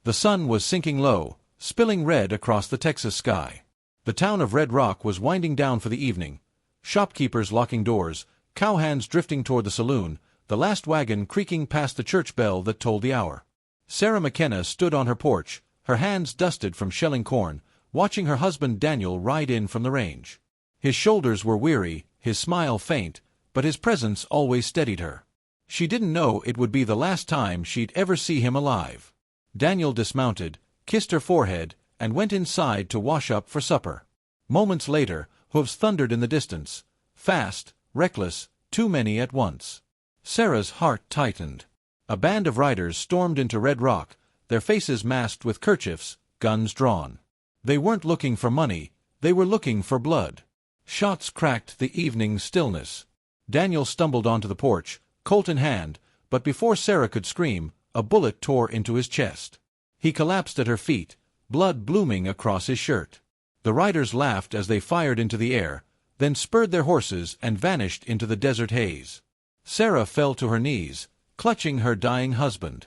The sun was sinking low, spilling red across the Texas sky. The town of Red Rock was winding down for the evening. Shopkeepers locking doors, cowhands drifting toward the saloon, the last wagon creaking past the church bell that tolled the hour. Sarah McKenna stood on her porch, her hands dusted from shelling corn, watching her husband Daniel ride in from the range. His shoulders were weary, his smile faint, but his presence always steadied her. She didn't know it would be the last time she'd ever see him alive. Daniel dismounted, kissed her forehead, and went inside to wash up for supper. Moments later, hooves thundered in the distance. Fast, reckless, too many at once. Sarah's heart tightened. A band of riders stormed into Red Rock, their faces masked with kerchiefs, guns drawn. They weren't looking for money, they were looking for blood. Shots cracked the evening stillness. Daniel stumbled onto the porch, Colt in hand, but before Sarah could scream, a bullet tore into his chest. He collapsed at her feet, blood blooming across his shirt. The riders laughed as they fired into the air, then spurred their horses and vanished into the desert haze. Sarah fell to her knees, clutching her dying husband.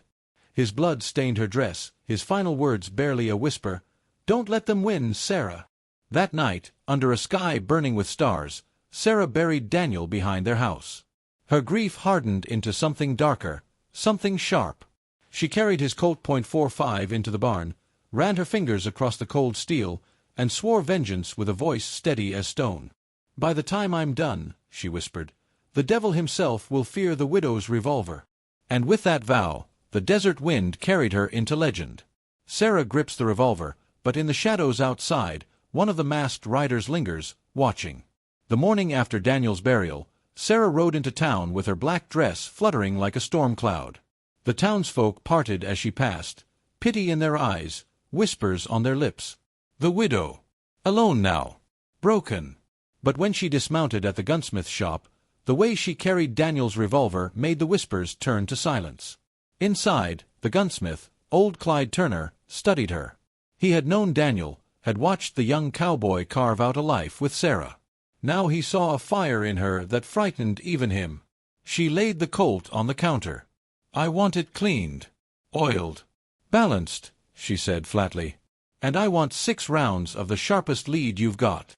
His blood stained her dress, his final words barely a whisper, "Don't let them win, Sarah." That night, under a sky burning with stars, Sarah buried Daniel behind their house. Her grief hardened into something darker, something sharp. She carried his Colt .45 into the barn, ran her fingers across the cold steel, and swore vengeance with a voice steady as stone. "By the time I'm done," she whispered, "the devil himself will fear the widow's revolver." And with that vow, the desert wind carried her into legend. Sarah grips the revolver, but in the shadows outside, one of the masked riders lingers, watching. The morning after Daniel's burial, Sarah rode into town with her black dress fluttering like a storm cloud. The townsfolk parted as she passed, pity in their eyes, whispers on their lips. The widow. Alone now. Broken. But when she dismounted at the gunsmith shop, the way she carried Daniel's revolver made the whispers turn to silence. Inside, the gunsmith, old Clyde Turner, studied her. He had known Daniel, had watched the young cowboy carve out a life with Sarah. Now he saw a fire in her that frightened even him. She laid the Colt on the counter. "I want it cleaned, oiled, balanced," she said flatly. "And I want 6 rounds of the sharpest lead you've got."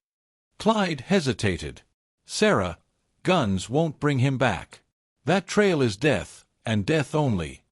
Clyde hesitated. "Sarah, guns won't bring him back. That trail is death, and death only."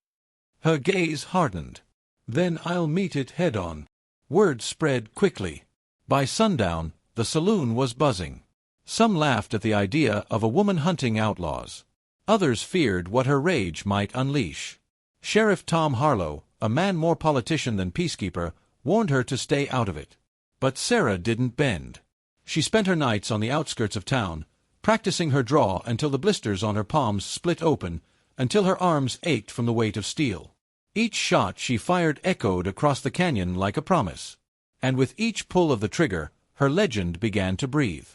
Her gaze hardened. "Then I'll meet it head-on." Word spread quickly. By sundown, the saloon was buzzing. Some laughed at the idea of a woman hunting outlaws. Others feared what her rage might unleash. Sheriff Tom Harlow, a man more politician than peacekeeper, warned her to stay out of it. But Sarah didn't bend. She spent her nights on the outskirts of town, practicing her draw until the blisters on her palms split open, until her arms ached from the weight of steel. Each shot she fired echoed across the canyon like a promise. And with each pull of the trigger, her legend began to breathe.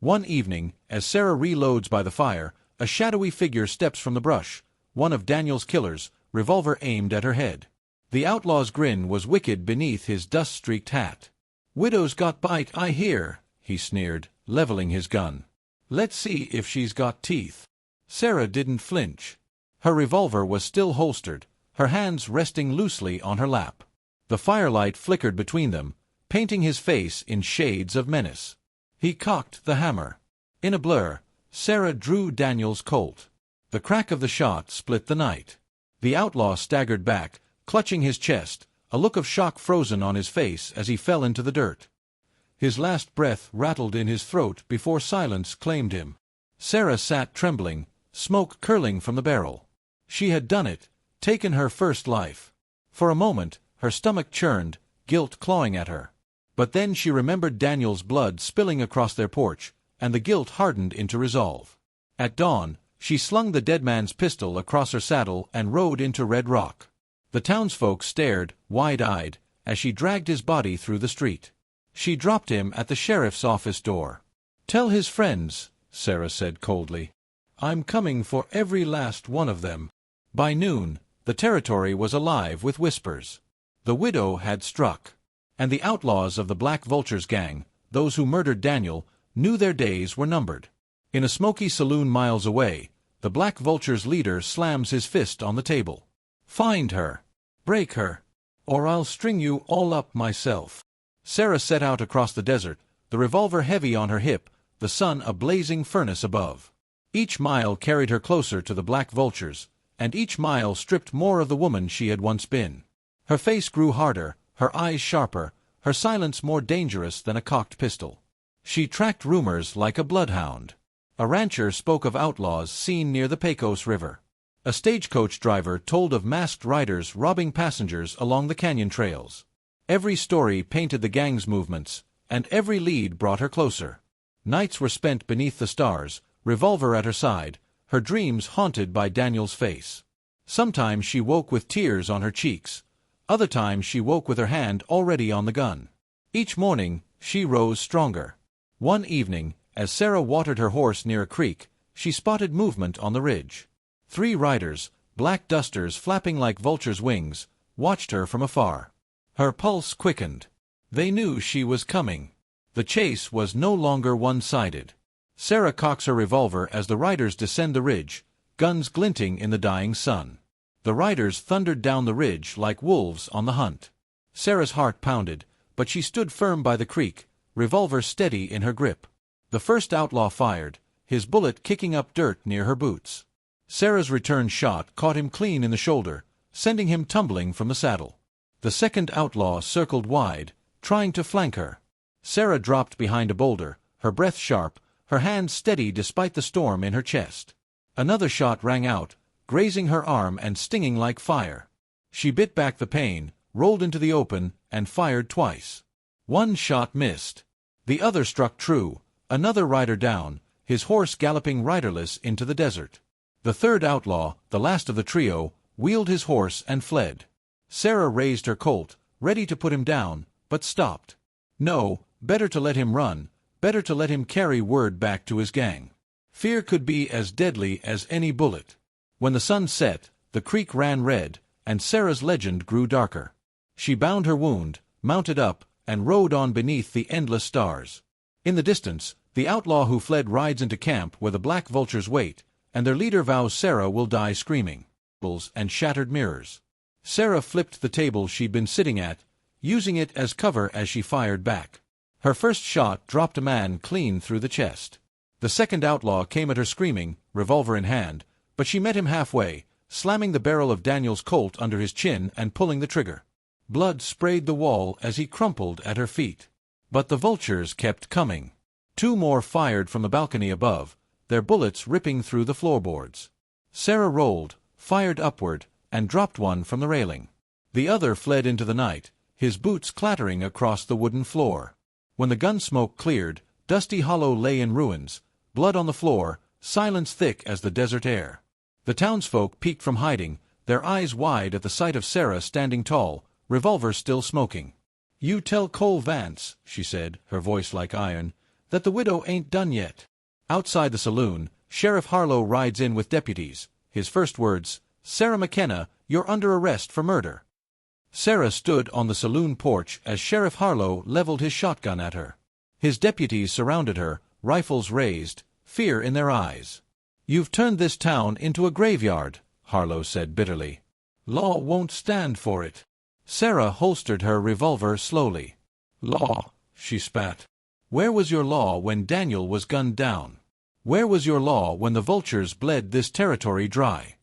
One evening, as Sarah reloads by the fire, a shadowy figure steps from the brush, one of Daniel's killers, revolver aimed at her head. The outlaw's grin was wicked beneath his dust-streaked hat. "Widow's got bite, I hear," he sneered, leveling his gun. "Let's see if she's got teeth." Sarah didn't flinch. Her revolver was still holstered, her hands resting loosely on her lap. The firelight flickered between them, painting his face in shades of menace. He cocked the hammer. In a blur, Sarah drew Daniel's Colt. The crack of the shot split the night. The outlaw staggered back, clutching his chest, a look of shock frozen on his face as he fell into the dirt. His last breath rattled in his throat before silence claimed him. Sarah sat trembling, smoke curling from the barrel. She had done it, taken her first life. For a moment, her stomach churned, guilt clawing at her. But then she remembered Daniel's blood spilling across their porch, and the guilt hardened into resolve. At dawn, she slung the dead man's pistol across her saddle and rode into Red Rock. The townsfolk stared, wide-eyed, as she dragged his body through the street. She dropped him at the sheriff's office door. "Tell his friends," Sarah said coldly. "I'm coming for every last one of them." By noon, the territory was alive with whispers. The widow had struck. And the outlaws of the Black Vulture's gang, those who murdered Daniel, knew their days were numbered. In a smoky saloon miles away, the Black Vulture's leader slams his fist on the table. "Find her. Break her. or I'll string you all up myself." Sarah set out across the desert, the revolver heavy on her hip, the sun a blazing furnace above. Each mile carried her closer to the black vultures, and each mile stripped more of the woman she had once been. Her face grew harder, her eyes sharper, her silence more dangerous than a cocked pistol. She tracked rumors like a bloodhound. A rancher spoke of outlaws seen near the Pecos River. A stagecoach driver told of masked riders robbing passengers along the canyon trails. Every story painted the gang's movements, and every lead brought her closer. Nights were spent beneath the stars, Revolver at her side, her dreams haunted by Daniel's face. Sometimes she woke with tears on her cheeks. Other times she woke with her hand already on the gun. Each morning, she rose stronger. One evening, as Sarah watered her horse near a creek, she spotted movement on the ridge. 3 riders, black dusters flapping like vultures' wings, watched her from afar. Her pulse quickened. They knew she was coming. The chase was no longer one-sided. Sarah cocks her revolver as the riders descend the ridge, guns glinting in the dying sun. The riders thundered down the ridge like wolves on the hunt. Sarah's heart pounded, but she stood firm by the creek, revolver steady in her grip. The first outlaw fired, his bullet kicking up dirt near her boots. Sarah's return shot caught him clean in the shoulder, sending him tumbling from the saddle. The second outlaw circled wide, trying to flank her. Sarah dropped behind a boulder, her breath sharp, her hand steady despite the storm in her chest. Another shot rang out, grazing her arm and stinging like fire. She bit back the pain, rolled into the open, and fired twice. One shot missed. The other struck true, another rider down, his horse galloping riderless into the desert. The third outlaw, the last of the trio, wheeled his horse and fled. Sarah raised her Colt, ready to put him down, but stopped. No, better to let him run, better to let him carry word back to his gang. Fear could be as deadly as any bullet. When the sun set, the creek ran red, and Sarah's legend grew darker. She bound her wound, mounted up, and rode on beneath the endless stars. In the distance, the outlaw who fled rides into camp where the black vultures wait, and their leader vows Sarah will die screaming. And shattered mirrors. Sarah flipped the table she'd been sitting at, using it as cover as she fired back. Her first shot dropped a man clean through the chest. The second outlaw came at her screaming, revolver in hand, but she met him halfway, slamming the barrel of Daniel's Colt under his chin and pulling the trigger. Blood sprayed the wall as he crumpled at her feet. But the vultures kept coming. 2 more fired from the balcony above, their bullets ripping through the floorboards. Sarah rolled, fired upward, and dropped one from the railing. The other fled into the night, his boots clattering across the wooden floor. When the gun smoke cleared, Dusty Hollow lay in ruins, blood on the floor, silence thick as the desert air. The townsfolk peeked from hiding, their eyes wide at the sight of Sarah standing tall, revolver still smoking. "You tell Cole Vance," she said, her voice like iron, "that the widow ain't done yet." Outside the saloon, Sheriff Harlow rides in with deputies. His first words, "Sarah McKenna, you're under arrest for murder." Sarah stood on the saloon porch as Sheriff Harlow leveled his shotgun at her. His deputies surrounded her, rifles raised, fear in their eyes. "You've turned this town into a graveyard," Harlow said bitterly. "Law won't stand for it." Sarah holstered her revolver slowly. "Law," she spat. "Where was your law when Daniel was gunned down? Where was your law when the vultures bled this territory dry?"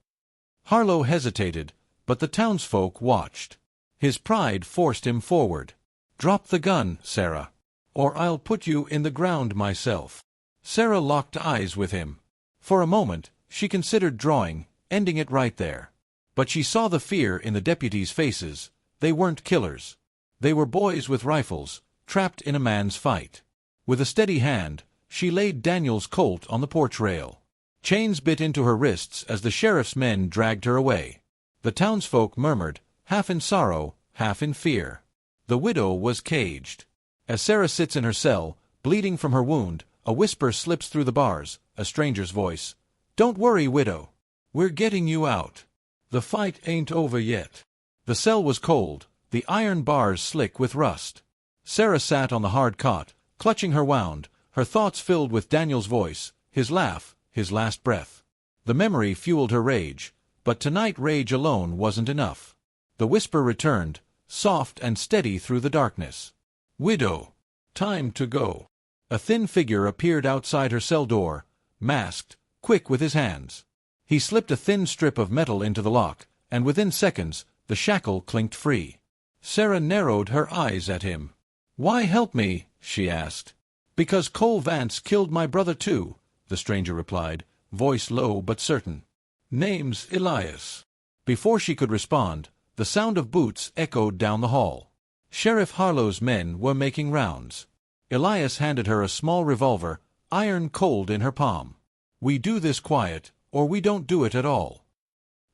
Harlow hesitated, but the townsfolk watched. His pride forced him forward. "Drop the gun, Sarah, or I'll put you in the ground myself." Sarah locked eyes with him. For a moment, she considered drawing, ending it right there. But she saw the fear in the deputies' faces. They weren't killers. They were boys with rifles, trapped in a man's fight. With a steady hand, she laid Daniel's Colt on the porch rail. Chains bit into her wrists as the sheriff's men dragged her away. The townsfolk murmured, half in sorrow, half in fear. The widow was caged. As Sarah sits in her cell, bleeding from her wound, a whisper slips through the bars, a stranger's voice. "Don't worry, widow. We're getting you out. The fight ain't over yet." The cell was cold, the iron bars slick with rust. Sarah sat on the hard cot, clutching her wound, her thoughts filled with Daniel's voice, his laugh, his last breath. The memory fueled her rage, but tonight rage alone wasn't enough. The whisper returned, soft and steady through the darkness. "Widow, time to go." A thin figure appeared outside her cell door, masked, quick with his hands. He slipped a thin strip of metal into the lock, and within seconds, the shackle clinked free. Sarah narrowed her eyes at him. "Why help me?" she asked. "Because Cole Vance killed my brother too," the stranger replied, voice low but certain. "Name's Elias." Before she could respond, the sound of boots echoed down the hall. Sheriff Harlow's men were making rounds. Elias handed her a small revolver, iron cold in her palm. "We do this quiet, or we don't do it at all."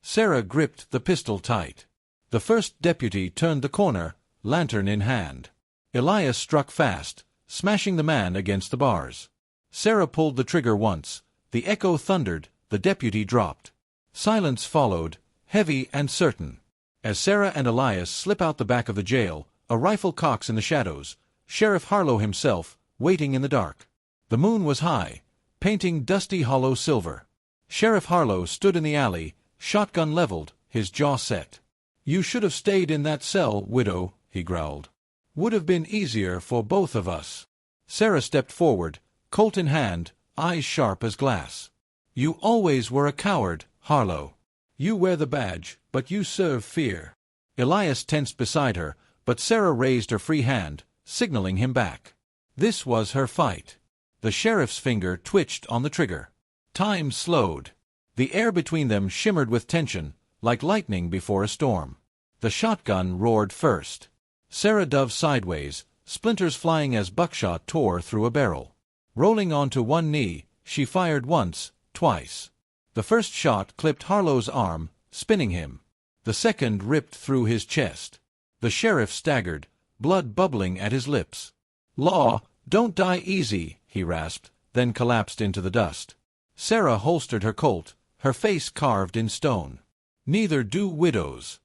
Sarah gripped the pistol tight. The first deputy turned the corner, lantern in hand. Elias struck fast, smashing the man against the bars. Sarah pulled the trigger once. The echo thundered, the deputy dropped. Silence followed, heavy and certain. As Sarah and Elias slip out the back of the jail, a rifle cocks in the shadows, Sheriff Harlow himself, waiting in the dark. The moon was high, painting Dusty Hollow silver. Sheriff Harlow stood in the alley, shotgun leveled, his jaw set. "You should have stayed in that cell, widow," he growled. "Would have been easier for both of us." Sarah stepped forward, Colt in hand, eyes sharp as glass. "You always were a coward, Harlow. You wear the badge, but you serve fear." Elias tensed beside her, but Sarah raised her free hand, signaling him back. This was her fight. The sheriff's finger twitched on the trigger. Time slowed. The air between them shimmered with tension, like lightning before a storm. The shotgun roared first. Sarah dove sideways, splinters flying as buckshot tore through a barrel. Rolling onto one knee, she fired once, twice. The first shot clipped Harlow's arm, spinning him. The second ripped through his chest. The sheriff staggered, blood bubbling at his lips. "Law, don't die easy," he rasped, then collapsed into the dust. Sarah holstered her Colt, her face carved in stone. "Neither do widows."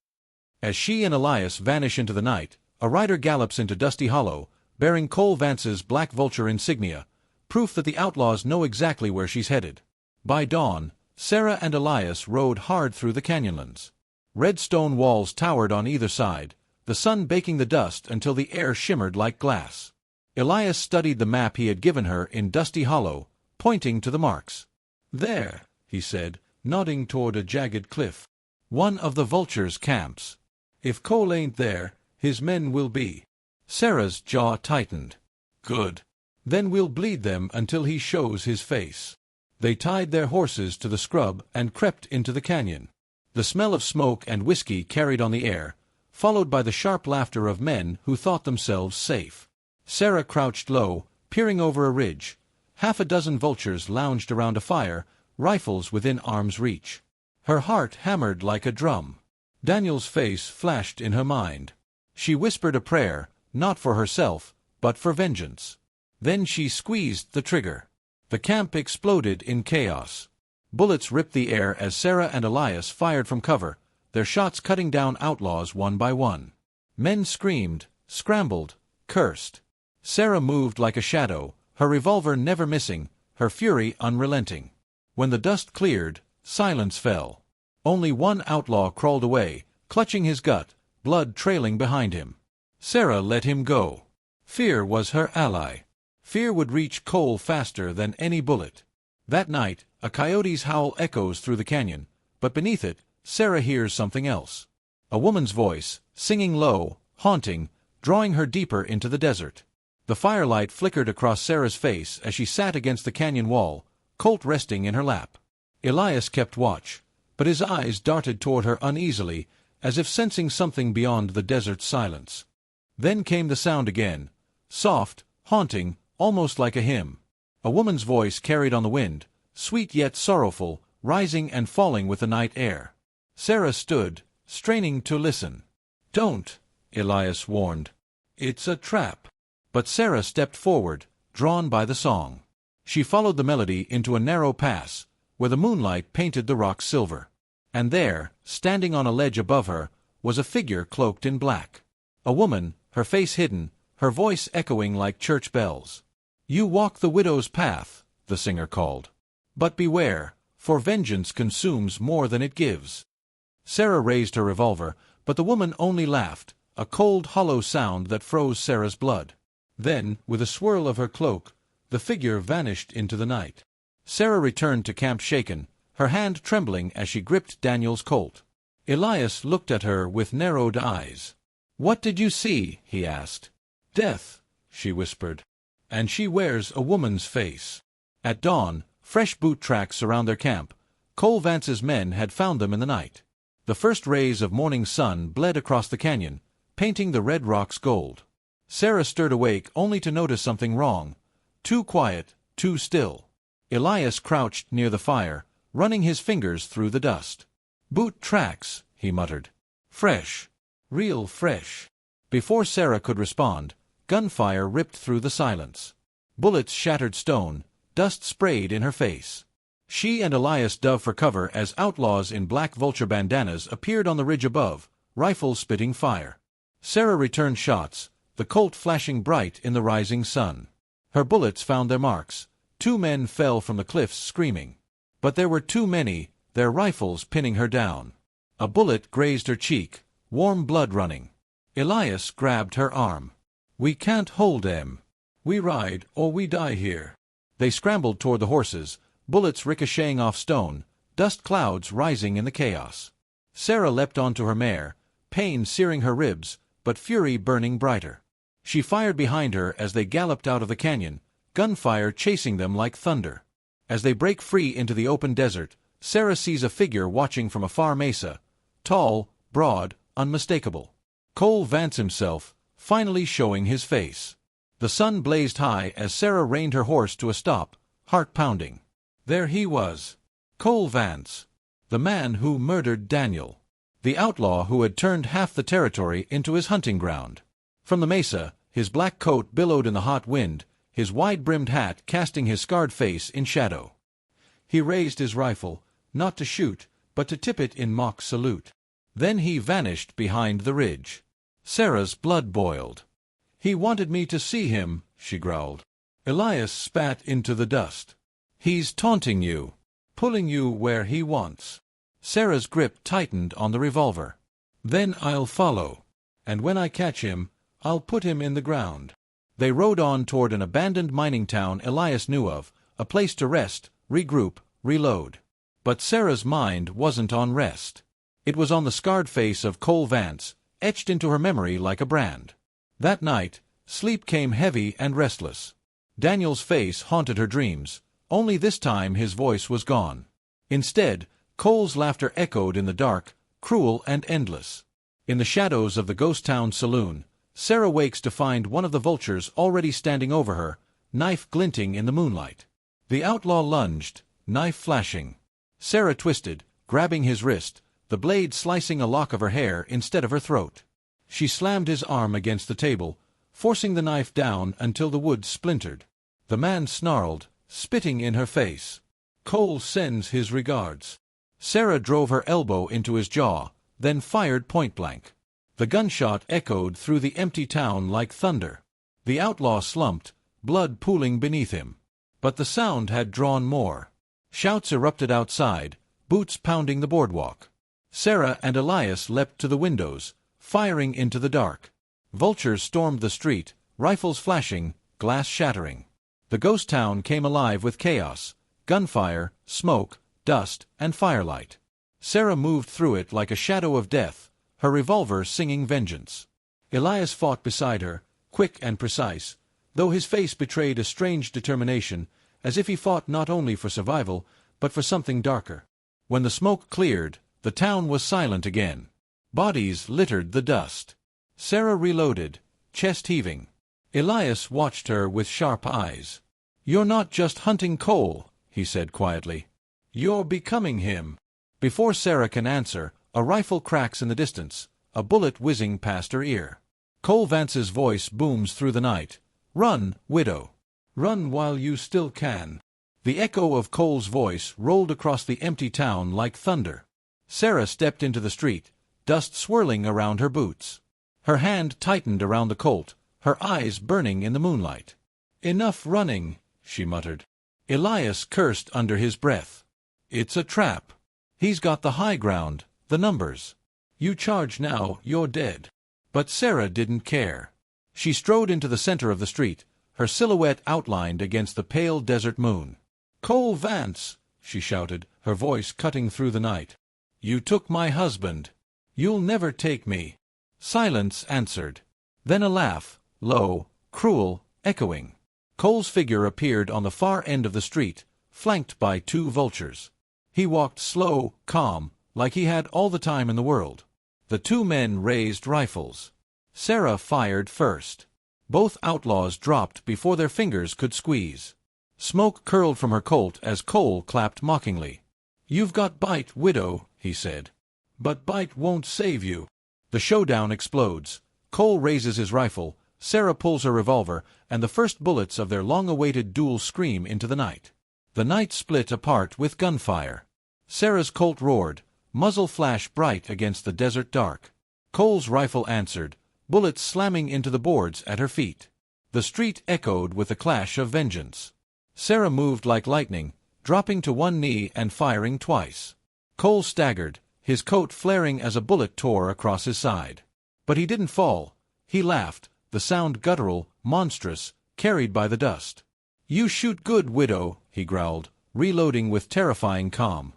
As she and Elias vanish into the night, a rider gallops into Dusty Hollow, bearing Cole Vance's Black Vulture insignia, proof that the Outlaws know exactly where she's headed. By dawn, Sarah and Elias rode hard through the canyonlands. Red stone walls towered on either side, the sun baking the dust until the air shimmered like glass. Elias studied the map he had given her in Dusty Hollow, pointing to the marks. "There," he said, nodding toward a jagged cliff. "One of the Vulture's camps. If Cole ain't there, his men will be." Sarah's jaw tightened. "Good. Then we'll bleed them until he shows his face." They tied their horses to the scrub and crept into the canyon. The smell of smoke and whiskey carried on the air, followed by the sharp laughter of men who thought themselves safe. Sarah crouched low, peering over a ridge. Half a dozen vultures lounged around a fire, rifles within arm's reach. Her heart hammered like a drum. Daniel's face flashed in her mind. She whispered a prayer, not for herself, but for vengeance. Then she squeezed the trigger. The camp exploded in chaos. Bullets ripped the air as Sarah and Elias fired from cover, their shots cutting down outlaws one by one. Men screamed, scrambled, cursed. Sarah moved like a shadow, her revolver never missing, her fury unrelenting. When the dust cleared, silence fell. Only one outlaw crawled away, clutching his gut, blood trailing behind him. Sarah let him go. Fear was her ally. Fear would reach Cole faster than any bullet. That night, a coyote's howl echoes through the canyon, but beneath it, Sarah hears something else. A woman's voice, singing low, haunting, drawing her deeper into the desert. The firelight flickered across Sarah's face as she sat against the canyon wall, Colt resting in her lap. Elias kept watch, but his eyes darted toward her uneasily, as if sensing something beyond the desert's silence. Then came the sound again, soft, haunting, almost like a hymn. A woman's voice carried on the wind, sweet yet sorrowful, rising and falling with the night air. Sarah stood, straining to listen. "Don't," Elias warned. "It's a trap." But Sarah stepped forward, drawn by the song. She followed the melody into a narrow pass, where the moonlight painted the rocks silver. And there, standing on a ledge above her, was a figure cloaked in black. A woman, her face hidden, her voice echoing like church bells. "You walk the widow's path," the singer called. "But beware, for vengeance consumes more than it gives." Sarah raised her revolver, but the woman only laughed, a cold, hollow sound that froze Sarah's blood. Then, with a swirl of her cloak, the figure vanished into the night. Sarah returned to camp shaken, her hand trembling as she gripped Daniel's Colt. Elias looked at her with narrowed eyes. "What did you see?" he asked. "Death," she whispered. "And she wears a woman's face." At dawn, fresh boot tracks surround their camp. Cole Vance's men had found them in the night. The first rays of morning sun bled across the canyon, painting the red rocks gold. Sarah stirred awake only to notice something wrong. Too quiet, too still. Elias crouched near the fire, running his fingers through the dust. "Boot tracks," he muttered. "Fresh. Real fresh." Before Sarah could respond, gunfire ripped through the silence. Bullets shattered stone, dust sprayed in her face. She and Elias dove for cover as outlaws in black vulture bandanas appeared on the ridge above, rifles spitting fire. Sarah returned shots, the Colt flashing bright in the rising sun. Her bullets found their marks. 2 men fell from the cliffs screaming. But there were too many, their rifles pinning her down. A bullet grazed her cheek, warm blood running. Elias grabbed her arm. "We can't hold them. We ride or we die here." They scrambled toward the horses, bullets ricocheting off stone, dust clouds rising in the chaos. Sarah leapt onto her mare, pain searing her ribs, but fury burning brighter. She fired behind her as they galloped out of the canyon, gunfire chasing them like thunder. As they break free into the open desert, Sarah sees a figure watching from a far mesa, tall, broad, unmistakable. Cole Vance himself, finally showing his face. The sun blazed high as Sarah reined her horse to a stop, heart pounding. There he was. Cole Vance. The man who murdered Daniel. The outlaw who had turned half the territory into his hunting ground. From the mesa, his black coat billowed in the hot wind, his wide-brimmed hat casting his scarred face in shadow. He raised his rifle, not to shoot, but to tip it in mock salute. Then he vanished behind the ridge. Sarah's blood boiled. "He wanted me to see him," she growled. Elias spat into the dust. "He's taunting you, pulling you where he wants." Sarah's grip tightened on the revolver. "Then I'll follow. And when I catch him, I'll put him in the ground." They rode on toward an abandoned mining town Elias knew of, a place to rest, regroup, reload. But Sarah's mind wasn't on rest. It was on the scarred face of Cole Vance, etched into her memory like a brand. That night, sleep came heavy and restless. Daniel's face haunted her dreams, only this time his voice was gone. Instead, Cole's laughter echoed in the dark, cruel and endless. In the shadows of the ghost town saloon, Sarah wakes to find one of the vultures already standing over her, knife glinting in the moonlight. The outlaw lunged, knife flashing. Sarah twisted, grabbing his wrist, the blade slicing a lock of her hair instead of her throat. She slammed his arm against the table, forcing the knife down until the wood splintered. The man snarled, spitting in her face. "Cole sends his regards." Sarah drove her elbow into his jaw, then fired point-blank. The gunshot echoed through the empty town like thunder. The outlaw slumped, blood pooling beneath him. But the sound had drawn more. Shouts erupted outside, boots pounding the boardwalk. Sarah and Elias leapt to the windows, firing into the dark. Vultures stormed the street, rifles flashing, glass shattering. The ghost town came alive with chaos, gunfire, smoke, dust, and firelight. Sarah moved through it like a shadow of death, her revolver singing vengeance. Elias fought beside her, quick and precise, though his face betrayed a strange determination, as if he fought not only for survival, but for something darker. When the smoke cleared, the town was silent again. Bodies littered the dust. Sarah reloaded, chest heaving. Elias watched her with sharp eyes. "You're not just hunting Cole," he said quietly. "You're becoming him." Before Sarah can answer, a rifle cracks in the distance, a bullet whizzing past her ear. Cole Vance's voice booms through the night. "Run, widow. Run while you still can." The echo of Cole's voice rolled across the empty town like thunder. Sarah stepped into the street, dust swirling around her boots. Her hand tightened around the Colt, her eyes burning in the moonlight. "Enough running," she muttered. Elias cursed under his breath. "It's a trap. He's got the high ground, the numbers. You charge now, you're dead." But Sarah didn't care. She strode into the center of the street, her silhouette outlined against the pale desert moon. "Cole Vance!" she shouted, her voice cutting through the night. "You took my husband. You'll never take me." Silence answered. Then a laugh, low, cruel, echoing. Cole's figure appeared on the far end of the street, flanked by 2 vultures. He walked slow, calm, like he had all the time in the world. The 2 men raised rifles. Sarah fired first. Both outlaws dropped before their fingers could squeeze. Smoke curled from her Colt as Cole clapped mockingly. "You've got bite, widow," he said. "But bite won't save you." The showdown explodes. Cole raises his rifle, Sarah pulls her revolver, and the first bullets of their long-awaited duel scream into the night. The night split apart with gunfire. Sarah's Colt roared, muzzle flash bright against the desert dark. Cole's rifle answered, bullets slamming into the boards at her feet. The street echoed with the clash of vengeance. Sarah moved like lightning, dropping to one knee and firing twice. Cole staggered, his coat flaring as a bullet tore across his side. But he didn't fall. He laughed, the sound guttural, monstrous, carried by the dust. "You shoot good, widow," he growled, reloading with terrifying calm.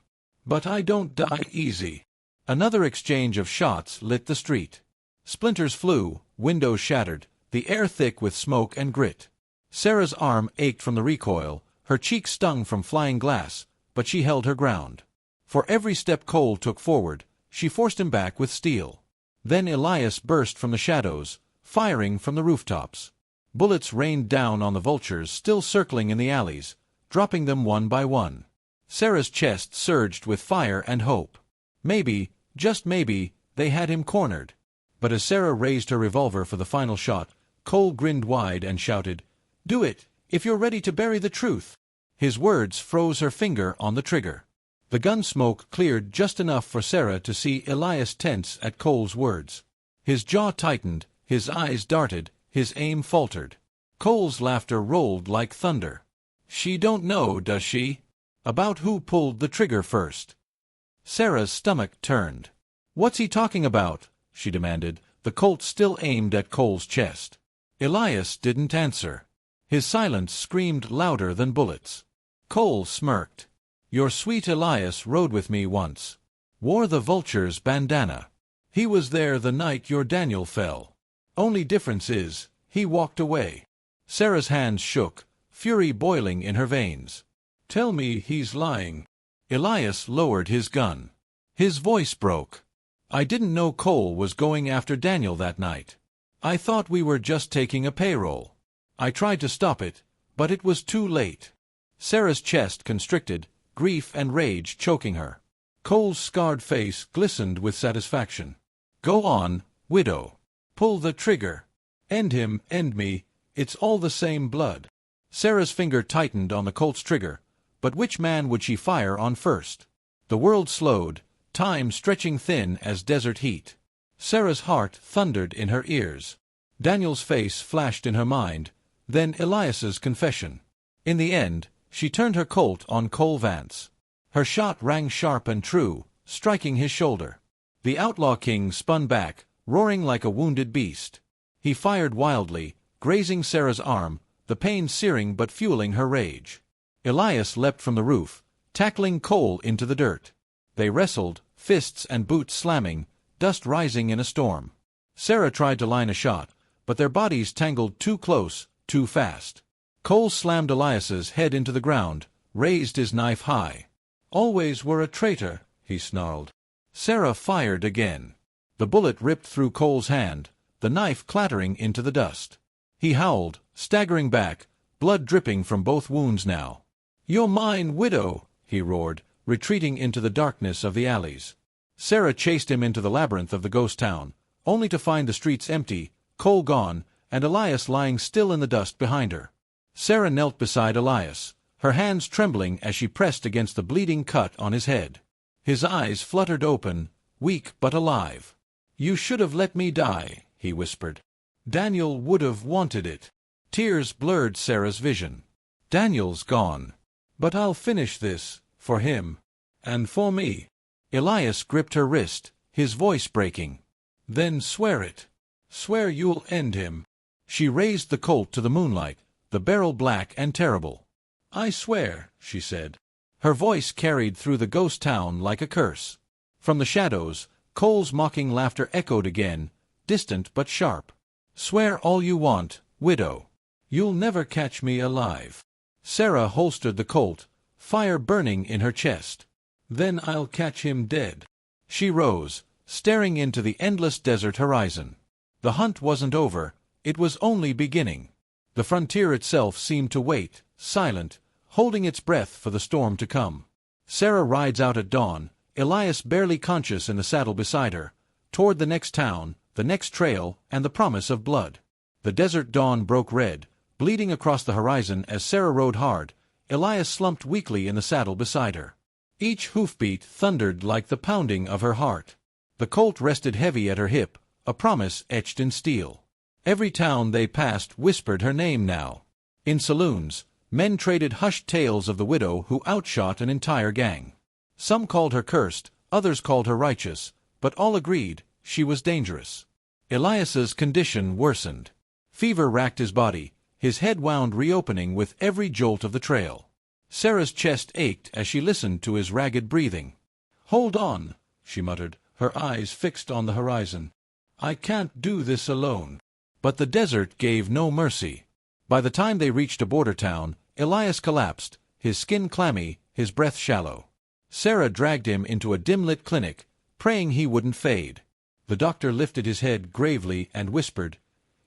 "But I don't die easy." Another exchange of shots lit the street. Splinters flew, windows shattered, the air thick with smoke and grit. Sarah's arm ached from the recoil, her cheek stung from flying glass, but she held her ground. For every step Cole took forward, she forced him back with steel. Then Elias burst from the shadows, firing from the rooftops. Bullets rained down on the vultures still circling in the alleys, dropping them one by one. Sarah's chest surged with fire and hope. Maybe, just maybe, they had him cornered. But as Sarah raised her revolver for the final shot, Cole grinned wide and shouted, "Do it, if you're ready to bury the truth." His words froze her finger on the trigger. The gun smoke cleared just enough for Sarah to see Elias tense at Cole's words. His jaw tightened, his eyes darted, his aim faltered. Cole's laughter rolled like thunder. "She don't know, does she? About who pulled the trigger first?" Sarah's stomach turned. "What's he talking about?" she demanded, the Colt still aimed at Cole's chest. Elias didn't answer. His silence screamed louder than bullets. Cole smirked. "Your sweet Elias rode with me once. Wore the vulture's bandana. He was there the night your Daniel fell. Only difference is, he walked away." Sarah's hands shook, fury boiling in her veins. "Tell me he's lying." Elias lowered his gun. His voice broke. "I didn't know Cole was going after Daniel that night. I thought we were just taking a payroll. I tried to stop it, but it was too late." Sarah's chest constricted, grief and rage choking her. Cole's scarred face glistened with satisfaction. "Go on, widow. Pull the trigger. End him, end me, it's all the same blood." Sarah's finger tightened on the Colt's trigger, but which man would she fire on first? The world slowed, time stretching thin as desert heat. Sarah's heart thundered in her ears. Daniel's face flashed in her mind, then Elias's confession. In the end, she turned her Colt on Cole Vance. Her shot rang sharp and true, striking his shoulder. The Outlaw King spun back, roaring like a wounded beast. He fired wildly, grazing Sarah's arm, the pain searing but fueling her rage. Elias leapt from the roof, tackling Cole into the dirt. They wrestled, fists and boots slamming, dust rising in a storm. Sarah tried to line a shot, but their bodies tangled too close, too fast. Cole slammed Elias's head into the ground, raised his knife high. "Always were a traitor," he snarled. Sarah fired again. The bullet ripped through Cole's hand, the knife clattering into the dust. He howled, staggering back, blood dripping from both wounds now. "You're mine, widow," he roared, retreating into the darkness of the alleys. Sarah chased him into the labyrinth of the ghost town, only to find the streets empty, Cole gone, and Elias lying still in the dust behind her. Sarah knelt beside Elias, her hands trembling as she pressed against the bleeding cut on his head. His eyes fluttered open, weak but alive. "You should have let me die," he whispered. "Daniel would have wanted it." Tears blurred Sarah's vision. "Daniel's gone. But I'll finish this, for him. And for me." Elias gripped her wrist, his voice breaking. "Then swear it." Swear you'll end him." She raised the Colt to the moonlight, the barrel black and terrible. "I swear," she said. Her voice carried through the ghost town like a curse. From the shadows, Cole's mocking laughter echoed again, distant but sharp. "Swear all you want, widow. You'll never catch me alive." Sarah holstered the Colt, fire burning in her chest. "Then I'll catch him dead." She rose, staring into the endless desert horizon. The hunt wasn't over, it was only beginning. The frontier itself seemed to wait, silent, holding its breath for the storm to come. Sarah rides out at dawn, Elias barely conscious in the saddle beside her, toward the next town, the next trail, and the promise of blood. The desert dawn broke red, bleeding across the horizon as Sarah rode hard. Elias slumped weakly in the saddle beside her. Each hoofbeat thundered like the pounding of her heart. The Colt rested heavy at her hip, a promise etched in steel. Every town they passed whispered her name now. In saloons, men traded hushed tales of the widow who outshot an entire gang. Some called her cursed, others called her righteous, but all agreed she was dangerous. Elias's condition worsened. Fever racked his body, his head wound reopening with every jolt of the trail. Sarah's chest ached as she listened to his ragged breathing. "Hold on," she muttered, her eyes fixed on the horizon. "I can't do this alone." But the desert gave no mercy. By the time they reached a border town, Elias collapsed, his skin clammy, his breath shallow. Sarah dragged him into a dim-lit clinic, praying he wouldn't fade. The doctor lifted his head gravely and whispered,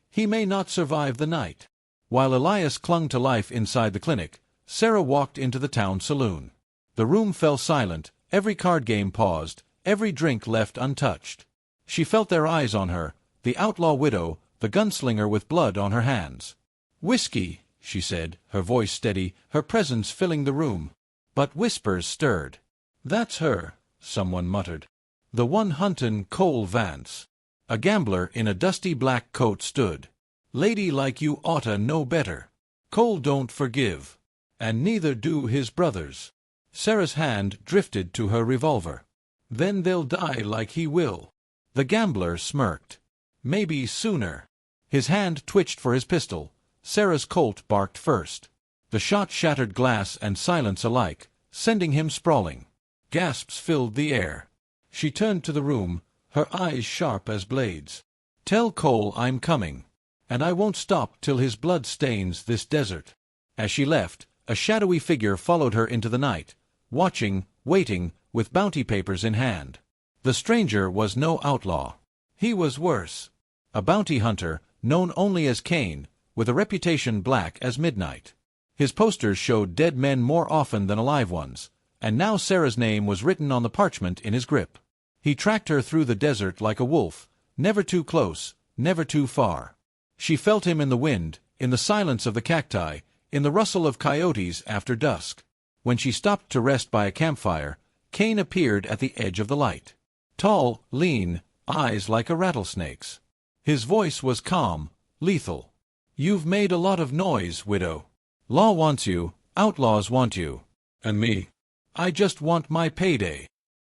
"He may not survive the night." While Elias clung to life inside the clinic, Sarah walked into the town saloon. The room fell silent, every card game paused, every drink left untouched. She felt their eyes on her, the outlaw widow, the gunslinger with blood on her hands. "Whiskey," she said, her voice steady, her presence filling the room. But whispers stirred. "That's her," someone muttered. "The one huntin' Cole Vance." A gambler in a dusty black coat stood. "Lady like you oughta know better. Cole don't forgive. And neither do his brothers." Sarah's hand drifted to her revolver. "Then they'll die like he will." The gambler smirked. "Maybe sooner." His hand twitched for his pistol. Sarah's Colt barked first. The shot shattered glass and silence alike, sending him sprawling. Gasps filled the air. She turned to the room, her eyes sharp as blades. "Tell Cole I'm coming. And I won't stop till his blood stains this desert." As she left, a shadowy figure followed her into the night, watching, waiting, with bounty papers in hand. The stranger was no outlaw. He was worse. A bounty hunter, known only as Cain, with a reputation black as midnight. His posters showed dead men more often than alive ones, and now Sarah's name was written on the parchment in his grip. He tracked her through the desert like a wolf, never too close, never too far. She felt him in the wind, in the silence of the cacti, in the rustle of coyotes after dusk. When she stopped to rest by a campfire, Cain appeared at the edge of the light. Tall, lean, eyes like a rattlesnake's. His voice was calm, lethal. "You've made a lot of noise, widow. Law wants you, outlaws want you. And me. I just want my payday."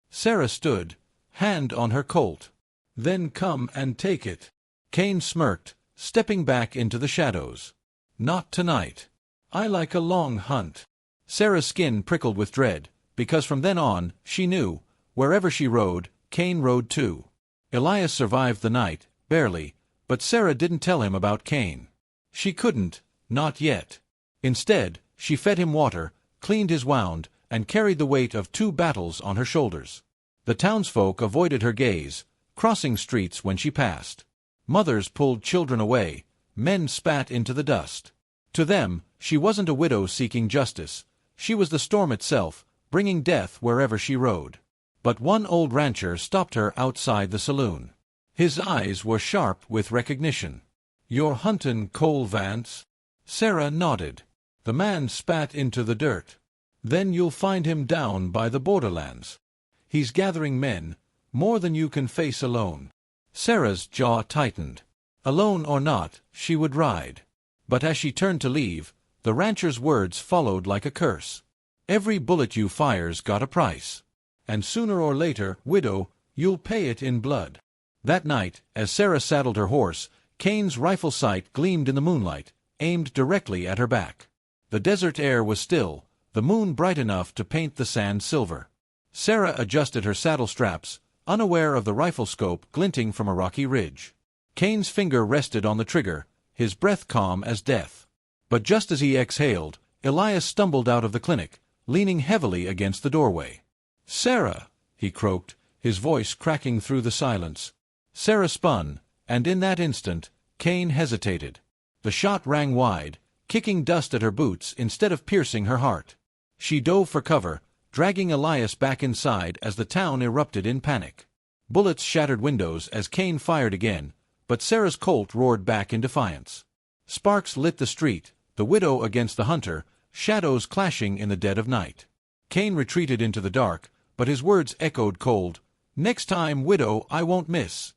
Sarah stood, hand on her Colt. "Then come and take it." Cain smirked, stepping back into the shadows. "Not tonight. I like a long hunt." Sarah's skin prickled with dread, because from then on, she knew, wherever she rode, Cain rode too. Elias survived the night, barely, but Sarah didn't tell him about Cain. She couldn't, not yet. Instead, she fed him water, cleaned his wound, and carried the weight of 2 battles on her shoulders. The townsfolk avoided her gaze, crossing streets when she passed. Mothers pulled children away, men spat into the dust. To them, she wasn't a widow seeking justice. She was the storm itself, bringing death wherever she rode. But one old rancher stopped her outside the saloon. His eyes were sharp with recognition. "You're huntin' Cole Vance?" Sarah nodded. The man spat into the dirt. "Then you'll find him down by the borderlands. He's gathering men, more than you can face alone." Sarah's jaw tightened. Alone or not, she would ride. But as she turned to leave, the rancher's words followed like a curse. "Every bullet you fire's got a price. And sooner or later, widow, you'll pay it in blood." That night, as Sarah saddled her horse, Kane's rifle sight gleamed in the moonlight, aimed directly at her back. The desert air was still, the moon bright enough to paint the sand silver. Sarah adjusted her saddle straps, unaware of the rifle scope glinting from a rocky ridge. Kane's finger rested on the trigger, his breath calm as death. But just as he exhaled, Elias stumbled out of the clinic, leaning heavily against the doorway. "Sarah!" he croaked, his voice cracking through the silence. Sarah spun, and in that instant, Kane hesitated. The shot rang wide, kicking dust at her boots instead of piercing her heart. She dove for cover, dragging Elias back inside as the town erupted in panic. Bullets shattered windows as Kane fired again, but Sarah's Colt roared back in defiance. Sparks lit the street, the widow against the hunter, shadows clashing in the dead of night. Kane retreated into the dark, but his words echoed cold. "Next time, widow, I won't miss."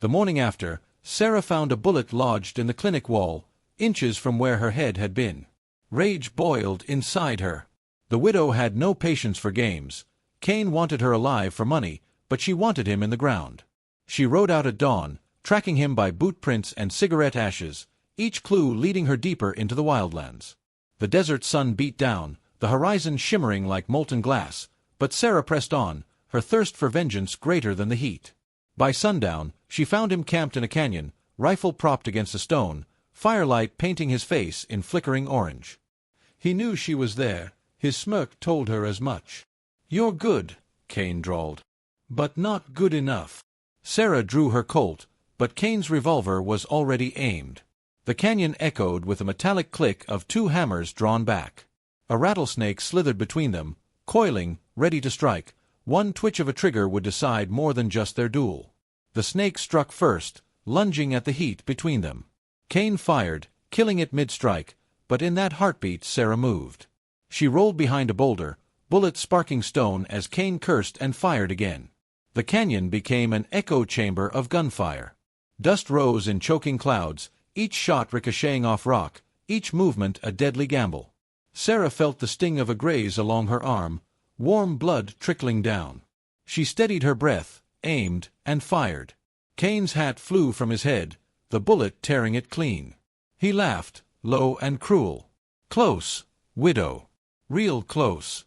The morning after, Sarah found a bullet lodged in the clinic wall, inches from where her head had been. Rage boiled inside her. The widow had no patience for games. Kane wanted her alive for money, but she wanted him in the ground. She rode out at dawn, tracking him by boot prints and cigarette ashes, each clue leading her deeper into the wildlands. The desert sun beat down, the horizon shimmering like molten glass, but Sarah pressed on, her thirst for vengeance greater than the heat. By sundown, she found him camped in a canyon, rifle propped against a stone, firelight painting his face in flickering orange. He knew she was there, his smirk told her as much. "You're good," Kane drawled. "But not good enough." Sarah drew her Colt, but Kane's revolver was already aimed. The canyon echoed with a metallic click of two hammers drawn back. A rattlesnake slithered between them, coiling, ready to strike. One twitch of a trigger would decide more than just their duel. The snake struck first, lunging at the heat between them. Kane fired, killing it mid-strike, but in that heartbeat Sarah moved. She rolled behind a boulder, bullet sparking stone as Kane cursed and fired again. The canyon became an echo chamber of gunfire. Dust rose in choking clouds, each shot ricocheting off rock, each movement a deadly gamble. Sarah felt the sting of a graze along her arm, warm blood trickling down. She steadied her breath, aimed, and fired. Kane's hat flew from his head, the bullet tearing it clean. He laughed, low and cruel. "Close, widow. Real close."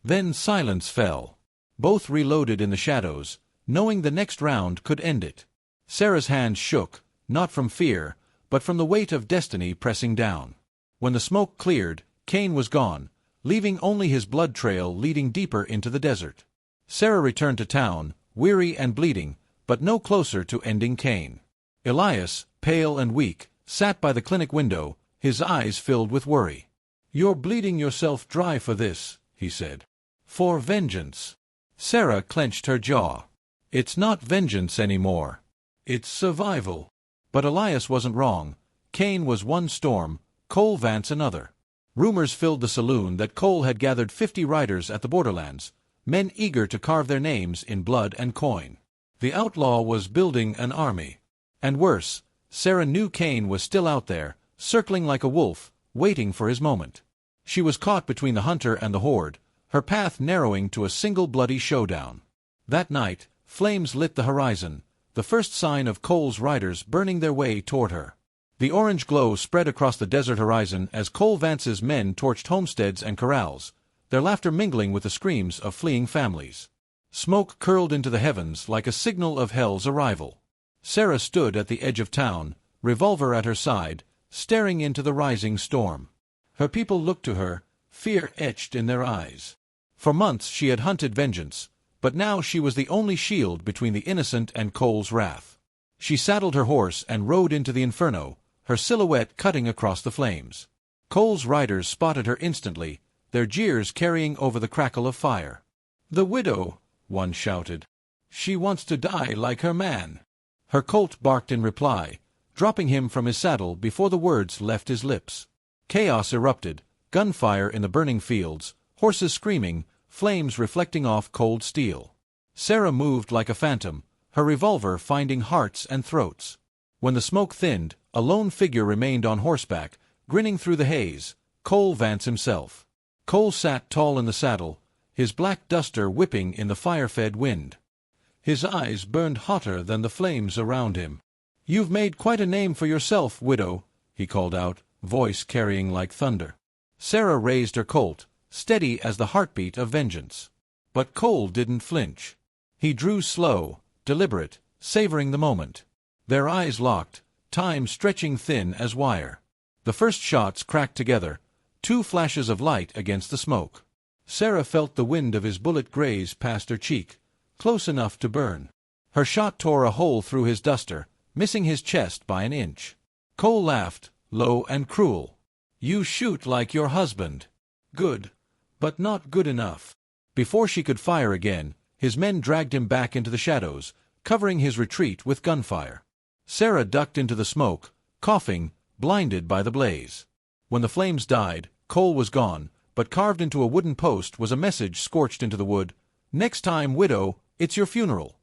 Then silence fell. Both reloaded in the shadows, knowing the next round could end it. Sarah's hands shook, not from fear, but from the weight of destiny pressing down. When the smoke cleared, Kane was gone, leaving only his blood trail leading deeper into the desert. Sarah returned to town, weary and bleeding, but no closer to ending Kane. Elias, pale and weak, sat by the clinic window, his eyes filled with worry. "You're bleeding yourself dry for this," he said. "For vengeance." Sarah clenched her jaw. "It's not vengeance anymore. It's survival." But Elias wasn't wrong. Kane was one storm, Cole Vance another. Rumors filled the saloon that Cole had gathered 50 riders at the borderlands, men eager to carve their names in blood and coin. The outlaw was building an army. And worse, Sarah knew Kane was still out there, circling like a wolf, waiting for his moment. She was caught between the hunter and the horde, her path narrowing to a single bloody showdown. That night, flames lit the horizon, the first sign of Cole's riders burning their way toward her. The orange glow spread across the desert horizon as Cole Vance's men torched homesteads and corrals, their laughter mingling with the screams of fleeing families. Smoke curled into the heavens like a signal of hell's arrival. Sarah stood at the edge of town, revolver at her side, staring into the rising storm. Her people looked to her, fear etched in their eyes. For months she had hunted vengeance, but now she was the only shield between the innocent and Cole's wrath. She saddled her horse and rode into the inferno, her silhouette cutting across the flames. Cole's riders spotted her instantly, their jeers carrying over the crackle of fire. "The widow," one shouted. "She wants to die like her man." Her Colt barked in reply, dropping him from his saddle before the words left his lips. Chaos erupted, gunfire in the burning fields, horses screaming, flames reflecting off cold steel. Sarah moved like a phantom, her revolver finding hearts and throats. When the smoke thinned, a lone figure remained on horseback, grinning through the haze, Cole Vance himself. Cole sat tall in the saddle, his black duster whipping in the fire-fed wind. His eyes burned hotter than the flames around him. "You've made quite a name for yourself, widow," he called out, voice carrying like thunder. Sarah raised her Colt, steady as the heartbeat of vengeance. But Cole didn't flinch. He drew slow, deliberate, savoring the moment. Their eyes locked, time stretching thin as wire. The first shots cracked together, 2 flashes of light against the smoke. Sarah felt the wind of his bullet graze past her cheek, close enough to burn. Her shot tore a hole through his duster, missing his chest by an inch. Cole laughed, low and cruel. "You shoot like your husband. Good, but not good enough." Before she could fire again, his men dragged him back into the shadows, covering his retreat with gunfire. Sarah ducked into the smoke, coughing, blinded by the blaze. When the flames died, Cole was gone, but carved into a wooden post was a message scorched into the wood: "Next time, widow, it's your funeral."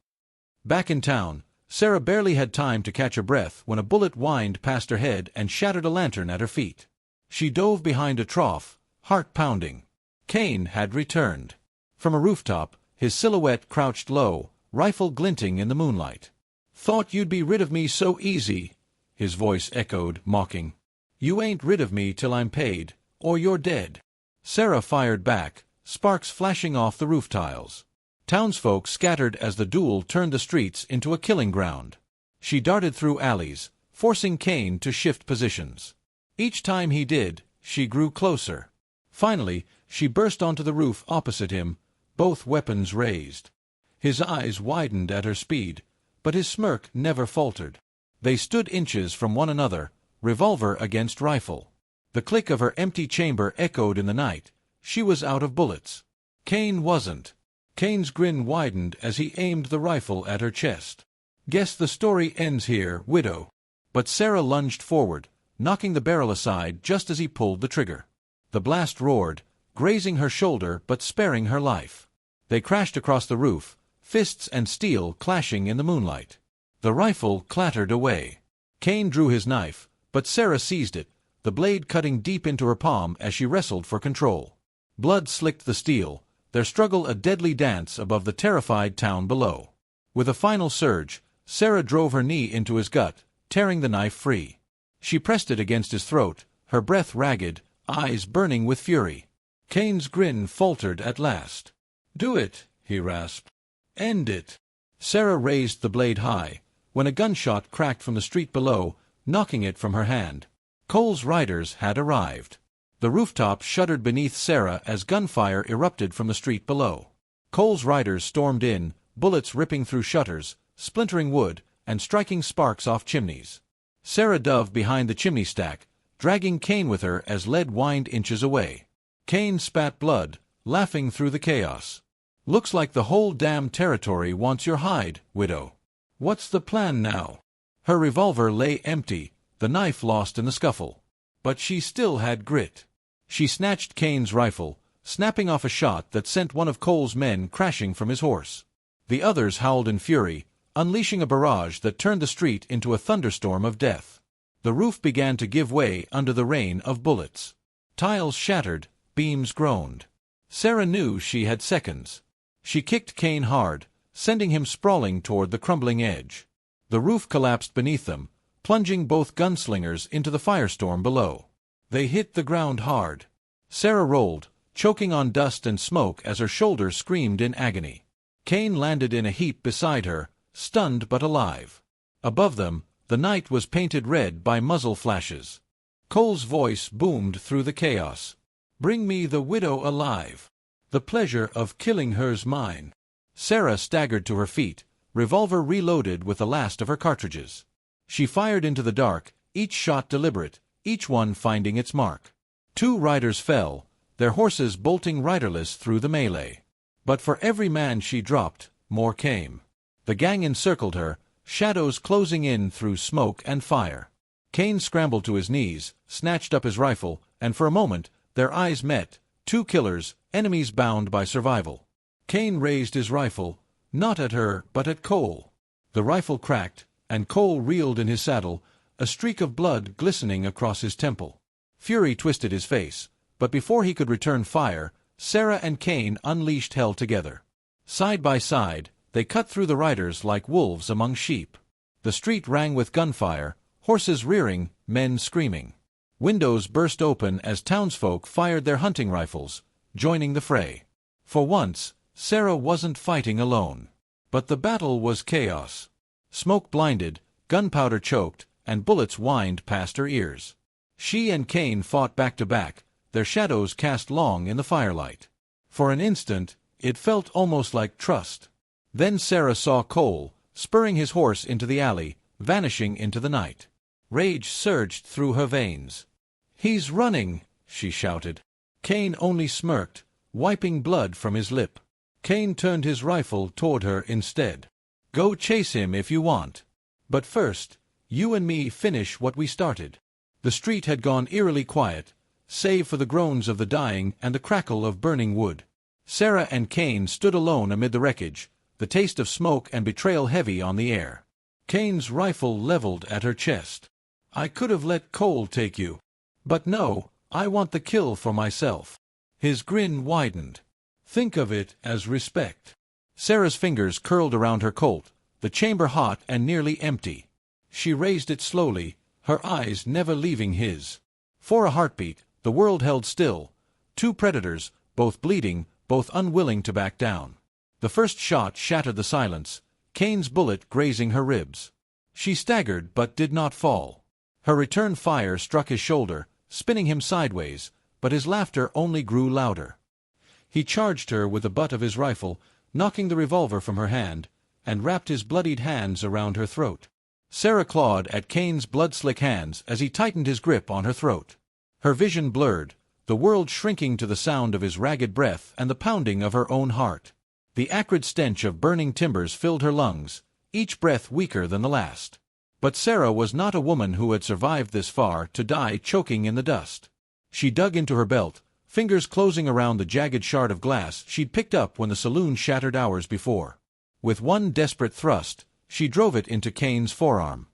Back in town, Sarah barely had time to catch her breath when a bullet whined past her head and shattered a lantern at her feet. She dove behind a trough, heart pounding. Kane had returned. From a rooftop, his silhouette crouched low, rifle glinting in the moonlight. "Thought you'd be rid of me so easy," his voice echoed, mocking. "You ain't rid of me till I'm paid, or you're dead." Sarah fired back, sparks flashing off the roof tiles. Townsfolk scattered as the duel turned the streets into a killing ground. She darted through alleys, forcing Kane to shift positions. Each time he did, she grew closer. Finally, she burst onto the roof opposite him, both weapons raised. His eyes widened at her speed, but his smirk never faltered. They stood inches from one another, revolver against rifle. The click of her empty chamber echoed in the night. She was out of bullets. Kane wasn't. Kane's grin widened as he aimed the rifle at her chest. "Guess the story ends here, widow." But Sarah lunged forward, knocking the barrel aside just as he pulled the trigger. The blast roared, grazing her shoulder but sparing her life. They crashed across the roof, fists and steel clashing in the moonlight. The rifle clattered away. Kane drew his knife, but Sarah seized it, the blade cutting deep into her palm as she wrestled for control. Blood slicked the steel, their struggle a deadly dance above the terrified town below. With a final surge, Sarah drove her knee into his gut, tearing the knife free. She pressed it against his throat, her breath ragged, eyes burning with fury. Kane's grin faltered at last. "Do it," he rasped. "End it." Sarah raised the blade high, when a gunshot cracked from the street below, knocking it from her hand. Cole's riders had arrived. The rooftop shuddered beneath Sarah as gunfire erupted from the street below. Cole's riders stormed in, bullets ripping through shutters, splintering wood, and striking sparks off chimneys. Sarah dove behind the chimney stack, dragging Kane with her as lead whined inches away. Kane spat blood, laughing through the chaos. "Looks like the whole damn territory wants your hide, widow. What's the plan now?" Her revolver lay empty, the knife lost in the scuffle. But she still had grit. She snatched Kane's rifle, snapping off a shot that sent one of Cole's men crashing from his horse. The others howled in fury, unleashing a barrage that turned the street into a thunderstorm of death. The roof began to give way under the rain of bullets. Tiles shattered, beams groaned. Sarah knew she had seconds. She kicked Kane hard, sending him sprawling toward the crumbling edge. The roof collapsed beneath them, plunging both gunslingers into the firestorm below. They hit the ground hard. Sarah rolled, choking on dust and smoke as her shoulders screamed in agony. Kane landed in a heap beside her, stunned but alive. Above them, the night was painted red by muzzle flashes. Cole's voice boomed through the chaos. "Bring me the widow alive. The pleasure of killing her's mine." Sarah staggered to her feet, revolver reloaded with the last of her cartridges. She fired into the dark, each shot deliberate, each one finding its mark. 2 riders fell, their horses bolting riderless through the melee. But for every man she dropped, more came. The gang encircled her, shadows closing in through smoke and fire. Kane scrambled to his knees, snatched up his rifle, and for a moment, their eyes met, 2 killers, enemies bound by survival. Kane raised his rifle, not at her but at Cole. The rifle cracked, and Cole reeled in his saddle, a streak of blood glistening across his temple. Fury twisted his face, but before he could return fire, Sarah and Kane unleashed hell together. Side by side, They cut through the riders like wolves among sheep. The street rang with gunfire, horses rearing, men screaming. Windows burst open as townsfolk fired their hunting rifles, joining the fray. For once, Sarah wasn't fighting alone. But the battle was chaos. Smoke blinded, gunpowder choked, and bullets whined past her ears. She and Cain fought back to back, their shadows cast long in the firelight. For an instant, it felt almost like trust. Then Sarah saw Colt, spurring his horse into the alley, vanishing into the night. Rage surged through her veins. "He's running!" she shouted. Cain only smirked, wiping blood from his lip. Cain turned his rifle toward her instead. "Go chase him if you want. But first, you and me finish what we started." The street had gone eerily quiet, save for the groans of the dying and the crackle of burning wood. Sarah and Cain stood alone amid the wreckage, the taste of smoke and betrayal heavy on the air. Cain's rifle leveled at her chest. "I could have let Colt take you. But no, I want the kill for myself." His grin widened. "Think of it as respect." Sarah's fingers curled around her Colt, the chamber hot and nearly empty. She raised it slowly, her eyes never leaving his. For a heartbeat, the world held still. Two predators, both bleeding, both unwilling to back down. The first shot shattered the silence, Cain's bullet grazing her ribs. She staggered but did not fall. Her return fire struck his shoulder, spinning him sideways, but his laughter only grew louder. He charged her with the butt of his rifle, knocking the revolver from her hand, and wrapped his bloodied hands around her throat. Sarah clawed at Cain's blood-slick hands as he tightened his grip on her throat. Her vision blurred, the world shrinking to the sound of his ragged breath and the pounding of her own heart. The acrid stench of burning timbers filled her lungs, each breath weaker than the last. But Sarah was not a woman who had survived this far to die choking in the dust. She dug into her belt, fingers closing around the jagged shard of glass she'd picked up when the saloon shattered hours before. With one desperate thrust, she drove it into Cain's forearm.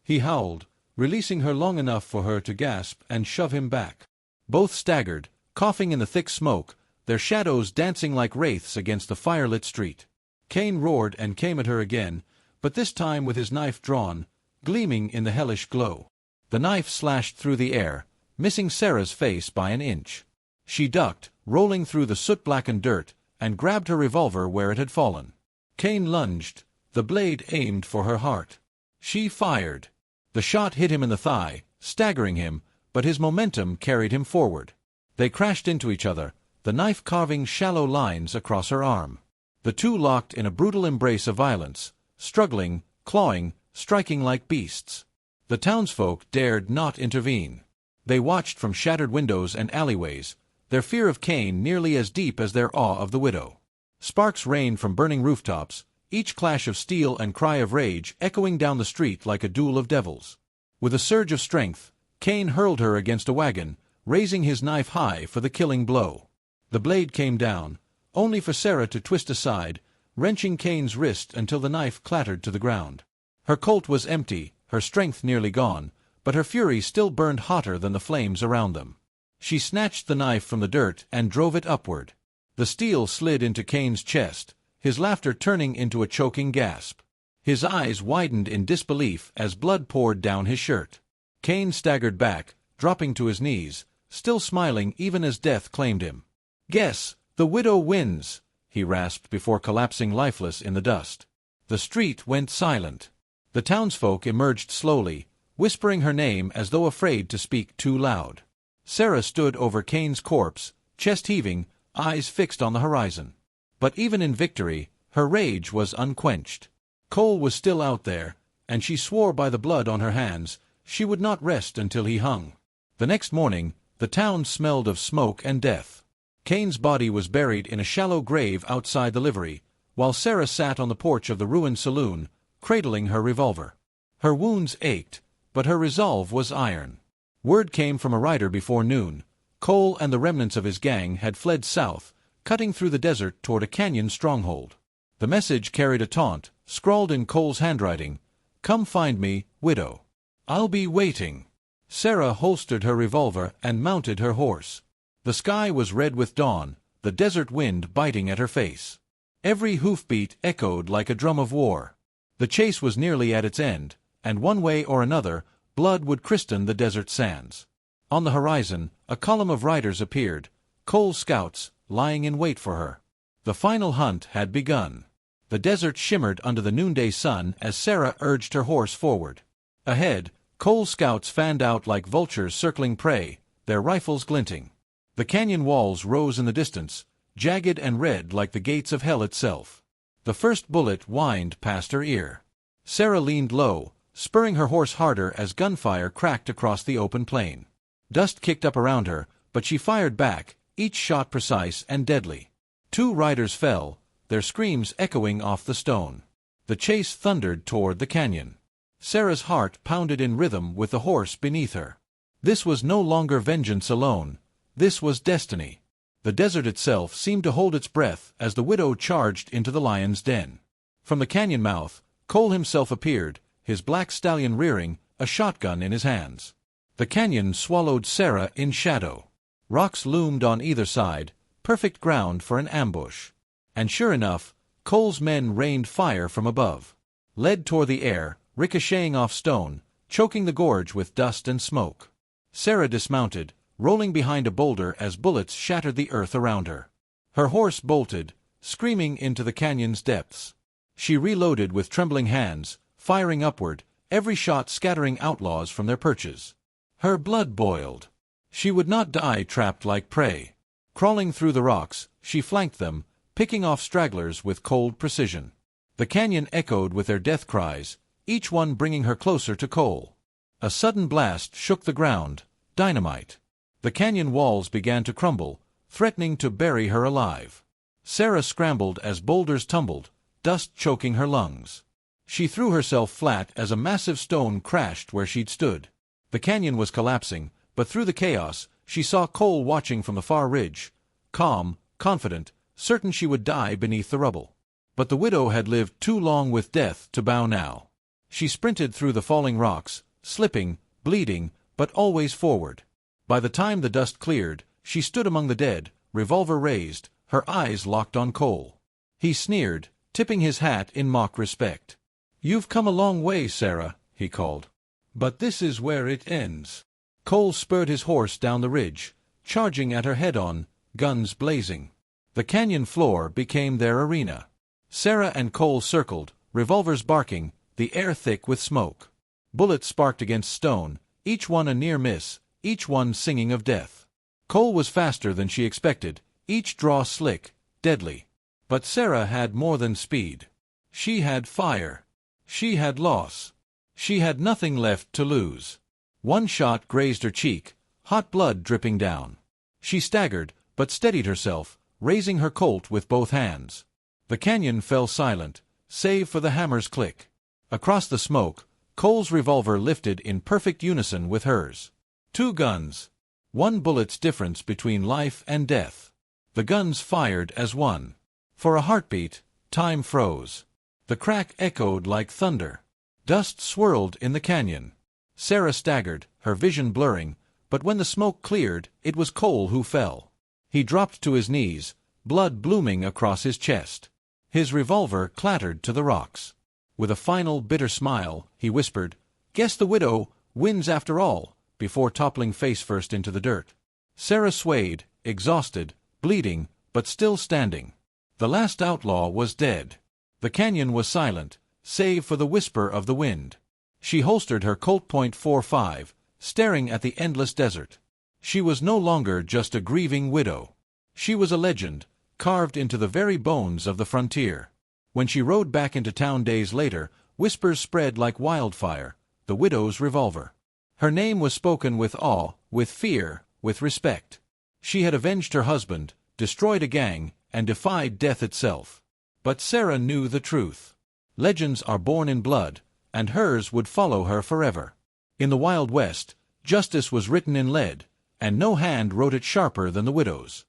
He howled, releasing her long enough for her to gasp and shove him back. Both staggered, coughing in the thick smoke, their shadows dancing like wraiths against the firelit street. Cain roared and came at her again, but this time with his knife drawn, gleaming in the hellish glow. The knife slashed through the air, missing Sarah's face by an inch. She ducked, rolling through the soot-blackened dirt, and grabbed her revolver where it had fallen. Cain lunged, the blade aimed for her heart. She fired. The shot hit him in the thigh, staggering him, but his momentum carried him forward. They crashed into each other, the knife carving shallow lines across her arm. The two locked in a brutal embrace of violence, struggling, clawing, striking like beasts. The townsfolk dared not intervene. They watched from shattered windows and alleyways, their fear of Cain nearly as deep as their awe of the widow. Sparks rained from burning rooftops, each clash of steel and cry of rage echoing down the street like a duel of devils. With a surge of strength, Cain hurled her against a wagon, raising his knife high for the killing blow. The blade came down, only for Sarah to twist aside, wrenching Cain's wrist until the knife clattered to the ground. Her Colt was empty, her strength nearly gone, but her fury still burned hotter than the flames around them. She snatched the knife from the dirt and drove it upward. The steel slid into Cain's chest, his laughter turning into a choking gasp. His eyes widened in disbelief as blood poured down his shirt. Cain staggered back, dropping to his knees, still smiling even as death claimed him. "Guess, the widow wins," he rasped before collapsing lifeless in the dust. The street went silent. The townsfolk emerged slowly, whispering her name as though afraid to speak too loud. Sarah stood over Cain's corpse, chest heaving, eyes fixed on the horizon. But even in victory, her rage was unquenched. Colt was still out there, and she swore by the blood on her hands she would not rest until he hung. The next morning, the town smelled of smoke and death. Cain's body was buried in a shallow grave outside the livery, while Sarah sat on the porch of the ruined saloon, cradling her revolver. Her wounds ached, but her resolve was iron. Word came from a rider before noon. Colt and the remnants of his gang had fled south, cutting through the desert toward a canyon stronghold. The message carried a taunt, scrawled in Colt's handwriting, "Come find me, widow. I'll be waiting." Sarah holstered her revolver and mounted her horse. The sky was red with dawn, the desert wind biting at her face. Every hoofbeat echoed like a drum of war. The chase was nearly at its end, and one way or another, blood would christen the desert sands. On the horizon, a column of riders appeared, Cole's scouts, lying in wait for her. The final hunt had begun. The desert shimmered under the noonday sun as Sarah urged her horse forward. Ahead, Cole's scouts fanned out like vultures circling prey, their rifles glinting. The canyon walls rose in the distance, jagged and red like the gates of hell itself. The first bullet whined past her ear. Sarah leaned low, spurring her horse harder as gunfire cracked across the open plain. Dust kicked up around her, but she fired back, each shot precise and deadly. 2 riders fell, their screams echoing off the stone. The chase thundered toward the canyon. Sarah's heart pounded in rhythm with the horse beneath her. This was no longer vengeance alone. This was destiny. The desert itself seemed to hold its breath as the widow charged into the lion's den. From the canyon mouth, Cole himself appeared, his black stallion rearing, a shotgun in his hands. The canyon swallowed Sarah in shadow. Rocks loomed on either side, perfect ground for an ambush. And sure enough, Cole's men rained fire from above. Lead tore the air, ricocheting off stone, choking the gorge with dust and smoke. Sarah dismounted, rolling behind a boulder as bullets shattered the earth around her. Her horse bolted, screaming into the canyon's depths. She reloaded with trembling hands, firing upward, every shot scattering outlaws from their perches. Her blood boiled. She would not die trapped like prey. Crawling through the rocks, she flanked them, picking off stragglers with cold precision. The canyon echoed with their death cries, each one bringing her closer to Cole. A sudden blast shook the ground, dynamite. The canyon walls began to crumble, threatening to bury her alive. Sarah scrambled as boulders tumbled, dust choking her lungs. She threw herself flat as a massive stone crashed where she'd stood. The canyon was collapsing, but through the chaos, she saw Cole watching from the far ridge, calm, confident, certain she would die beneath the rubble. But the widow had lived too long with death to bow now. She sprinted through the falling rocks, slipping, bleeding, but always forward. By the time the dust cleared, she stood among the dead, revolver raised, her eyes locked on Cole. He sneered, tipping his hat in mock respect. "You've come a long way, Sarah," he called. "But this is where it ends." Cole spurred his horse down the ridge, charging at her head-on, guns blazing. The canyon floor became their arena. Sarah and Cole circled, revolvers barking, the air thick with smoke. Bullets sparked against stone, each one a near miss, each one singing of death. Cole was faster than she expected, each draw slick, deadly. But Sarah had more than speed. She had fire. She had loss. She had nothing left to lose. One shot grazed her cheek, hot blood dripping down. She staggered, but steadied herself, raising her Colt with both hands. The canyon fell silent, save for the hammer's click. Across the smoke, Cole's revolver lifted in perfect unison with hers. 2 guns. 1 bullet's difference between life and death. The guns fired as one. For a heartbeat, time froze. The crack echoed like thunder. Dust swirled in the canyon. Sarah staggered, her vision blurring, but when the smoke cleared, it was Cole who fell. He dropped to his knees, blood blooming across his chest. His revolver clattered to the rocks. With a final bitter smile, he whispered, "Guess the widow wins after all," before toppling face-first into the dirt. Sarah swayed, exhausted, bleeding, but still standing. The last outlaw was dead. The canyon was silent, save for the whisper of the wind. She holstered her Colt .45, staring at the endless desert. She was no longer just a grieving widow. She was a legend, carved into the very bones of the frontier. When she rode back into town days later, whispers spread like wildfire, the widow's revolver. Her name was spoken with awe, with fear, with respect. She had avenged her husband, destroyed a gang, and defied death itself. But Sarah knew the truth. Legends are born in blood, and hers would follow her forever. In the Wild West, justice was written in lead, and no hand wrote it sharper than the widow's.